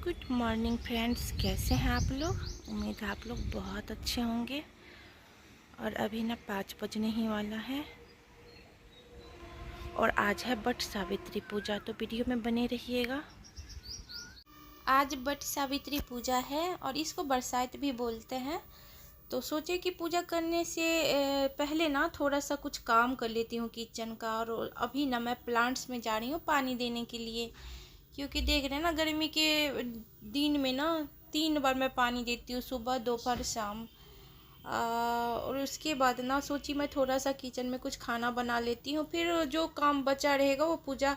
Good morning friends, कैसे हैं आप लोग। उम्मीद है आप लोग बहुत अच्छे होंगे। और अभी ना 5 बजने ही वाला है और आज है बट सावित्री पूजा, तो वीडियो में बने रहिएगा। आज बट सावित्री पूजा है और इसको बरसात भी बोलते हैं। तो सोचे कि पूजा करने से पहले ना थोड़ा सा कुछ काम कर लेती हूँ किचन का। और अभी ना मैं प्लांट्स में जा रही हूँ पानी देने के लिए, क्योंकि देख रहे हैं ना गर्मी के दिन में ना 3 बार मैं पानी देती हूँ, सुबह दोपहर शाम। और उसके बाद ना सोची मैं थोड़ा सा किचन में कुछ खाना बना लेती हूँ, फिर जो काम बचा रहेगा वो पूजा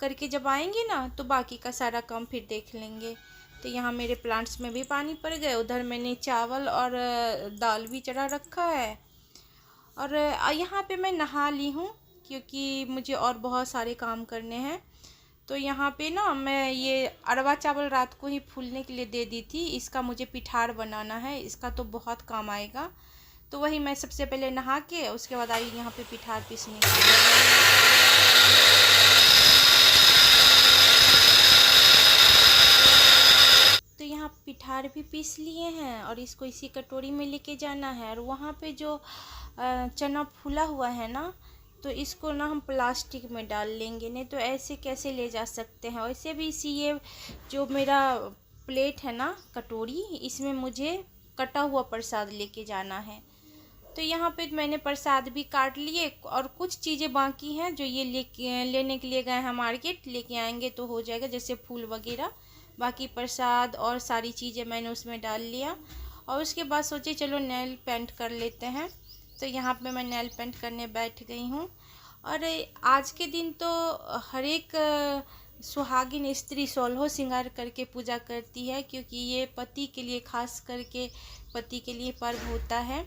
करके जब आएंगे ना तो बाकी का सारा काम फिर देख लेंगे। तो यहाँ मेरे प्लांट्स में भी पानी पड़ गए, उधर मैंने चावल और दाल भी चढ़ा रखा है। और यहाँ पे मैं नहा ली हूँ क्योंकि मुझे और बहुत सारे काम करने हैं। तो यहाँ पे ना मैं ये अरवा चावल रात को ही फूलने के लिए दे दी थी, इसका मुझे पिठार बनाना है, इसका तो बहुत काम आएगा। तो वही मैं सबसे पहले नहा के उसके बाद आई यहाँ पे पिठार पीसने के लिए। तो यहाँ पिठार भी पीस लिए हैं और इसको इसी कटोरी में लेके जाना है। और वहाँ पे जो चना फूला हुआ है ना, तो इसको ना हम प्लास्टिक में डाल लेंगे, नहीं तो ऐसे कैसे ले जा सकते हैं। वैसे भी इसी ये जो मेरा प्लेट है ना कटोरी, इसमें मुझे कटा हुआ प्रसाद लेके जाना है। तो यहाँ पे मैंने प्रसाद भी काट लिए और कुछ चीज़ें बाकी हैं जो ये लेने के लिए गए हैं मार्केट, लेके आएंगे तो हो जाएगा, जैसे फूल वगैरह। बाकी प्रसाद और सारी चीज़ें मैंने उसमें डाल लिया। और उसके बाद सोचे चलो नेल पेंट कर लेते हैं। तो यहाँ पे मैं नेल पेंट करने बैठ गई हूँ। और आज के दिन तो हर एक सुहागिन स्त्री 16 श्रृंगार करके पूजा करती है, क्योंकि ये पति के लिए, खास करके पति के लिए पर्व होता है।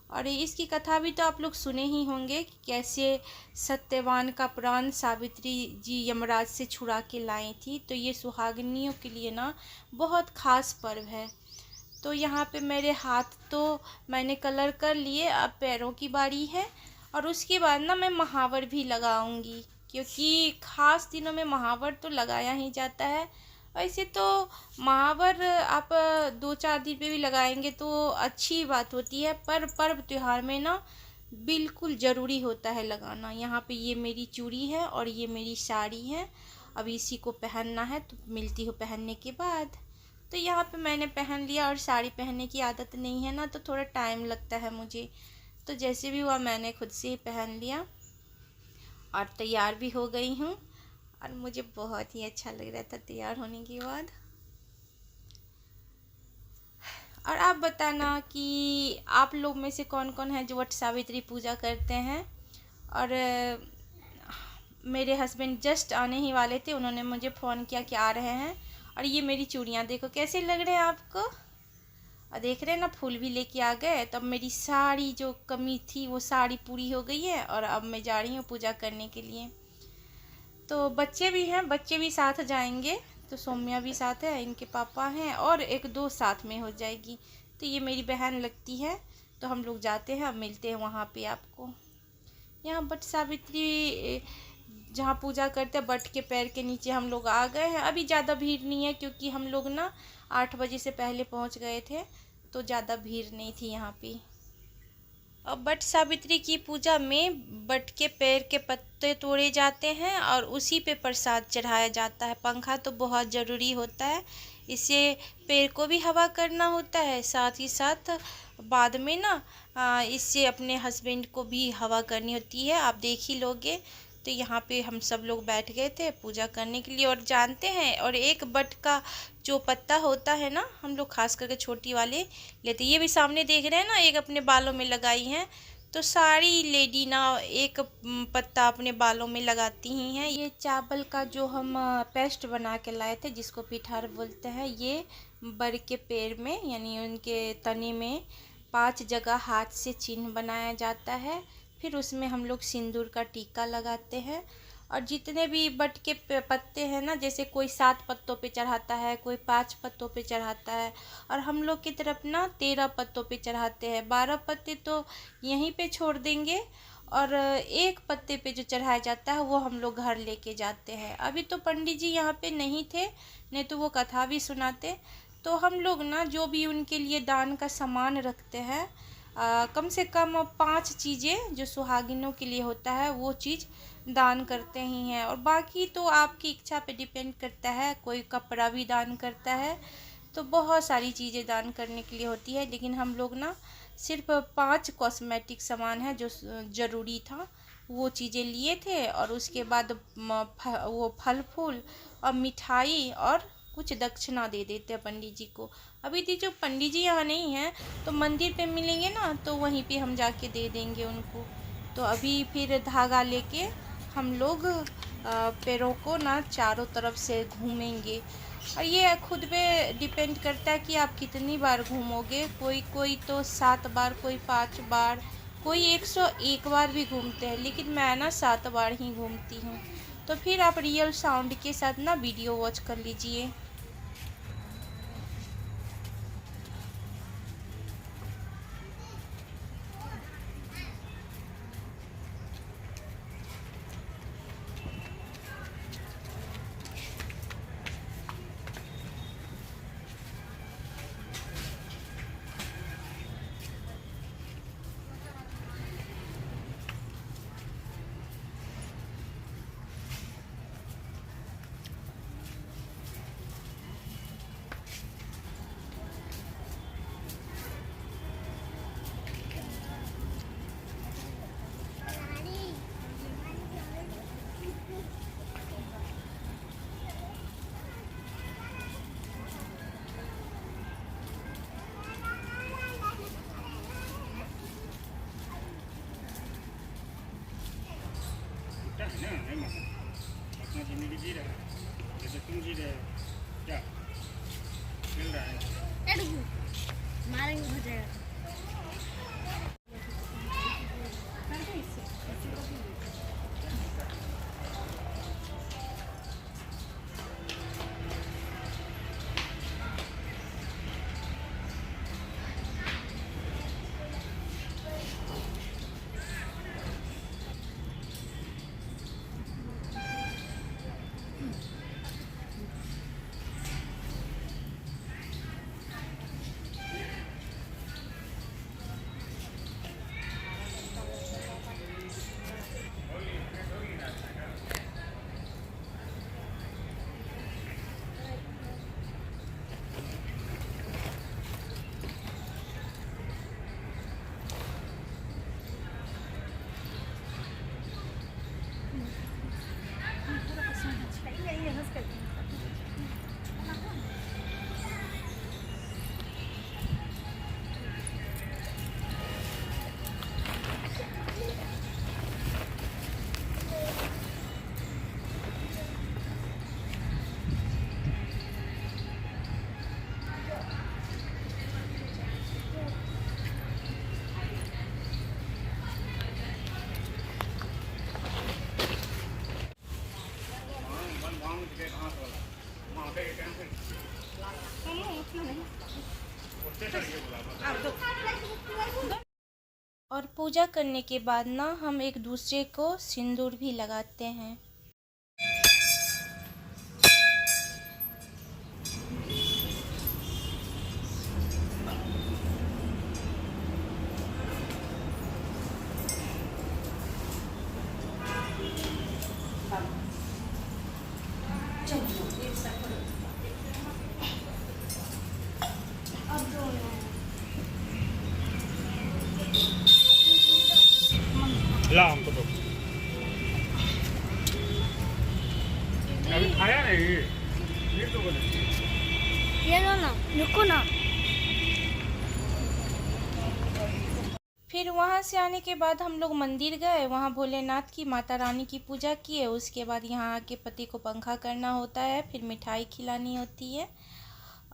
और इसकी कथा भी तो आप लोग सुने ही होंगे कि कैसे सत्यवान का प्राण सावित्री जी यमराज से छुड़ा के लाई थी। तो ये सुहागिनियों के लिए ना बहुत खास पर्व है। तो यहाँ पे मेरे हाथ तो मैंने कलर कर लिए, अब पैरों की बारी है। और उसके बाद ना मैं महावर भी लगाऊंगी, क्योंकि खास दिनों में महावर तो लगाया ही जाता है। वैसे तो महावर आप 2-4 दिन पे भी लगाएंगे तो अच्छी बात होती है, पर पर्व त्योहार में ना बिल्कुल ज़रूरी होता है लगाना। यहाँ पे ये मेरी चूड़ी है और ये मेरी साड़ी है, अब इसी को पहनना है, तो मिलती हो पहनने के बाद। तो यहाँ पे मैंने पहन लिया, और साड़ी पहनने की आदत नहीं है ना, तो थोड़ा टाइम लगता है मुझे। तो जैसे भी हुआ मैंने खुद से ही पहन लिया और तैयार भी हो गई हूँ। और मुझे बहुत ही अच्छा लग रहा था तैयार होने के बाद। और आप बताना कि आप लोग में से कौन कौन है जो वट सावित्री पूजा करते हैं। और मेरे हस्बैंड जस्ट आने ही वाले थे, उन्होंने मुझे फ़ोन किया कि आ रहे हैं। और ये मेरी चूड़ियाँ देखो कैसे लग रहे हैं आपको। और देख रहे हैं ना, फूल भी लेके आ गए। तो अब मेरी साड़ी जो कमी थी वो साड़ी पूरी हो गई है, और अब मैं जा रही हूँ पूजा करने के लिए। तो बच्चे भी हैं, बच्चे भी साथ जाएंगे। तो सौम्या भी साथ है, इनके पापा हैं, और एक दो साथ में हो जाएगी। तो ये मेरी बहन लगती है। तो हम लोग जाते हैं, अब मिलते हैं वहाँ पे आपको। यहाँ बट सावित्री जहाँ पूजा करते हैं, बट के पैर के नीचे हम लोग आ गए हैं। अभी ज़्यादा भीड़ नहीं है, क्योंकि हम लोग ना 8 बजे से पहले पहुँच गए थे, तो ज़्यादा भीड़ नहीं थी यहाँ पे। और बट सावित्री की पूजा में बट के पेड़ के पत्ते तोड़े जाते हैं और उसी पे प्रसाद चढ़ाया जाता है। पंखा तो बहुत ज़रूरी होता है, इससे पेड़ को भी हवा करना होता है, साथ ही साथ बाद में ना इससे अपने हस्बैंड को भी हवा करनी होती है, आप देख ही लोगे। तो यहाँ पे हम सब लोग बैठ गए थे पूजा करने के लिए। और जानते हैं, और एक बट का जो पत्ता होता है ना, हम लोग खास करके छोटी वाले लेते। ये भी सामने देख रहे हैं ना, एक अपने बालों में लगाई हैं। तो सारी लेडी ना एक पत्ता अपने बालों में लगाती ही हैं। ये चावल का जो हम पेस्ट बना के लाए थे, जिसको पिठार बोलते हैं, ये बर के पेड़ में यानी उनके तने में 5 जगह हाथ से चिन्ह बनाया जाता है। फिर उसमें हम लोग सिंदूर का टीका लगाते हैं। और जितने भी बट के पत्ते हैं ना, जैसे कोई 7 पत्तों पे चढ़ाता है, कोई 5 पत्तों पे चढ़ाता है, और हम लोग की तरफ ना 13 पत्तों पे चढ़ाते हैं। 12 पत्ते तो यहीं पे छोड़ देंगे, और एक पत्ते पे जो चढ़ाया जाता है वो हम लोग घर लेके जाते हैं। अभी तो पंडित जी यहाँ पे नहीं थे, नहीं तो वो कथा भी सुनाते। तो हम लोग ना जो भी उनके लिए दान का सामान रखते हैं, कम से कम 5 चीज़ें जो सुहागिनों के लिए होता है वो चीज़ दान करते ही हैं। और बाकी तो आपकी इच्छा पे डिपेंड करता है, कोई कपड़ा भी दान करता है, तो बहुत सारी चीज़ें दान करने के लिए होती है। लेकिन हम लोग ना सिर्फ 5 कॉस्मेटिक सामान है जो ज़रूरी था, वो चीज़ें लिए थे। और उसके बाद वो फल फूल और मिठाई और कुछ दक्षिणा दे देते हैं पंडित जी को। अभी जो पंडित जी यहाँ नहीं हैं, तो मंदिर पे मिलेंगे ना, तो वहीं पे हम जाके दे देंगे उनको। तो अभी फिर धागा लेके हम लोग पैरों को ना चारों तरफ से घूमेंगे। और ये खुद पे डिपेंड करता है कि आप कितनी बार घूमोगे। कोई कोई तो 7 बार, कोई 5 बार, कोई 101 बार भी घूमते हैं, लेकिन मैं ना 7 बार ही घूमती हूँ। तो फिर आप रियल साउंड के साथ ना वीडियो वॉच कर लीजिए। अपना जिंदगी जी रहा है, जैसे तुम जी रहे हो क्या मिल रहा है। मारेंगे हो जाएगा। और पूजा करने के बाद ना हम एक दूसरे को सिंदूर भी लगाते हैं। ला हमको तो अभी खाया नहीं, ये तो बोले ये लो ना, रुको ना। फिर वहाँ से आने के बाद हम लोग मंदिर गए, वहाँ भोलेनाथ की, माता रानी की पूजा किए। उसके बाद यहाँ आके पति को पंखा करना होता है, फिर मिठाई खिलानी होती है।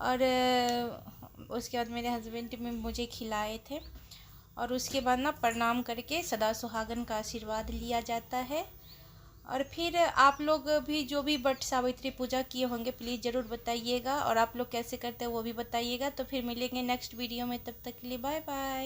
और उसके बाद मेरे हस्बैंड में मुझे खिलाए थे। और उसके बाद ना प्रणाम करके सदा सुहागन का आशीर्वाद लिया जाता है। और फिर आप लोग भी जो भी वट सावित्री पूजा किए होंगे प्लीज़ ज़रूर बताइएगा, और आप लोग कैसे करते हैं वो भी बताइएगा। तो फिर मिलेंगे नेक्स्ट वीडियो में, तब तक के लिए बाय बाय।